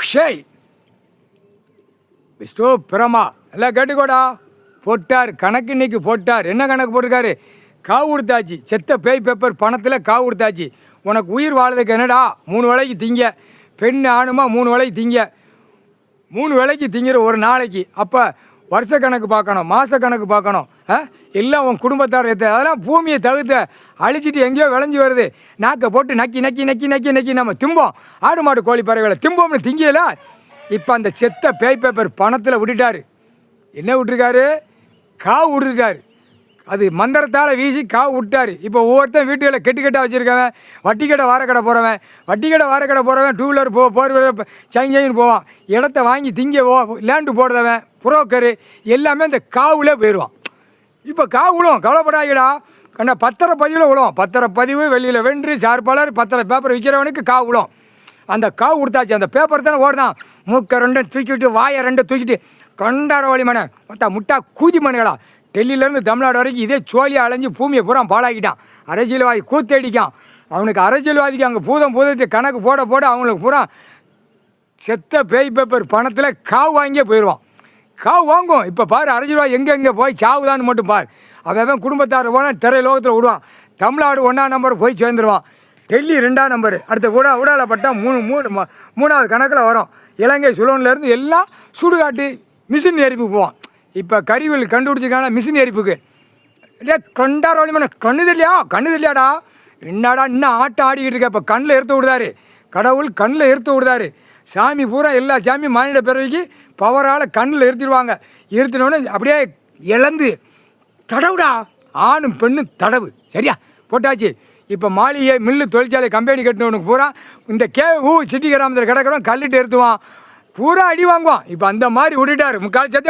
ஷேய் விஷ்ணு பிரமா எல்லாம் கேட்டுக்கோடா. போட்டார் கணக்கு, இன்னைக்கு போட்டார். என்ன கணக்கு போட்டிருக்காரு? காவு கொடுத்தாச்சு. செத்த பேய் பேப்பர் பணத்தில் காவு கொடுத்தாச்சு. உனக்கு உயிர் வாழறதுக்கு என்னடா? 3 வேளைக்கு திங்க. பெண் ஆணுமா 3 வேளைக்கு திங்க. 3 வேளைக்கு திங்கிற ஒரு நாளைக்கு. அப்போ வருஷ கணக்கு பார்க்கணும், மாத கணக்கு பார்க்கணும். எல்லாம் உன் குடும்பத்தார் அதெல்லாம் பூமியை தகுத்த அழிச்சிட்டு எங்கேயோ விளைஞ்சி வருது. நாக்கை போட்டு நக்கி நக்கி நக்கி நக்கி நக்கி நம்ம திம்போம். ஆடு மாடு கோழி பறவைகளை திம்போம்னு திங்கல. இப்போ அந்த செத்த பேய் பேப்பர் பணத்தில் விட்டுட்டாரு. என்ன விட்டுருக்காரு? காவு விட்டுட்டாரு. அது மந்திரத்தால் வீசி காவு விட்டார். இப்போ ஒவ்வொருத்தன் வீட்டுகளை கெட்டுக்கட்டாக வச்சுருக்கவன், வட்டி கடை வாரக்கடை போகிறவன், வட்டி கடை வாரக்கடை போகிறவன், 2 வீலர் போர் சைன்னு போவான். இடத்த வாங்கி திங்க லேண்டு போடுறவன், புரோக்கரு எல்லாமே இந்த காவுலே போயிடுவான். இப்போ காவு விழும், கவலைப்படாதீடா. கண்ணா பத்திரப்பதிவில் விழும். பத்திரப்பதிவு வெளியில் வென்று சார்பாளர் பத்திர பேப்பர் விற்கிறவனுக்கு காவு விழும். அந்த காவு கொடுத்தாச்சு. அந்த பேப்பர் தானே ஓடுதான். மூக்கை 2 தூக்கிட்டு, வாயை 2 தூக்கிட்டு, கொண்டாட வழி மனை மொத்தா முட்டா கூதி மனுகளா. டெல்லியிலேருந்து தமிழ்நாடு வரைக்கும் இதே சோழியாக அலைஞ்சு பூமியை பூரா பாழாக்கிட்டான். அரசியல்வாதி கூத்தடிக்கான். அவனுக்கு அரசியல்வாதிக்கு அங்கே பூதத்தை கணக்கு போட போட அவங்களுக்கு பூரா செத்த பேய் பேப்பர் பணத்தில் காவு வாங்கியே போயிடுவான். காவு வாங்கும். இப்போ பாரு, அரசியல்வாதி எங்கே போய் சாவுதான்னு மட்டும் பார். அவன் குடும்பத்தார் போனால் திரை லோகத்தில் விடுவான். தமிழ்நாடு 1ஆம் நம்பர் போய் சேர்ந்துருவான். டெல்லி 2ஆம் நம்பர். அடுத்த உடாலப்பட்டால் 3வது கணக்கில் வரும். இலங்கை சுலோன்லேருந்து எல்லாம் சுடுகாட்டு மிஷின் எரிப்பு போவான். இப்போ கருவிகள் கண்டுபிடிச்சிருக்காங்க மிஷின் எரிப்புக்கு. இல்லையா கொண்டாட வழிமான கண்ணு தெரியலையாடா? என்னடா இன்னும் ஆட்டம் ஆடிக்கிட்டு இருக்க. இப்போ கண்ணில் எடுத்து விடுதாரு கடவுள். கண்ணில் எடுத்து விடுதாரு. சாமி பூரா எல்லா சாமியும் மானிட பிறவிக்கு பவரால் கண்ணில் எடுத்துடுவாங்க. எடுத்துனோடனே அப்படியே இழந்து தடவுடா. ஆணும் பெண்ணும் தடவு. சரியா போட்டாச்சு. இப்போ மாளிகை மில்லு தொழிற்சாலை கம்பெனி கட்டினவனுக்கு பூரா இந்த சிட்டி கிராமத்தில் கிடக்கிறவன் கல்லிட்டு எடுத்துவான். பூரா அடி வாங்குவான். இப்போ அந்த மாதிரி விட்டுட்டார். முக்கால் சத்தம்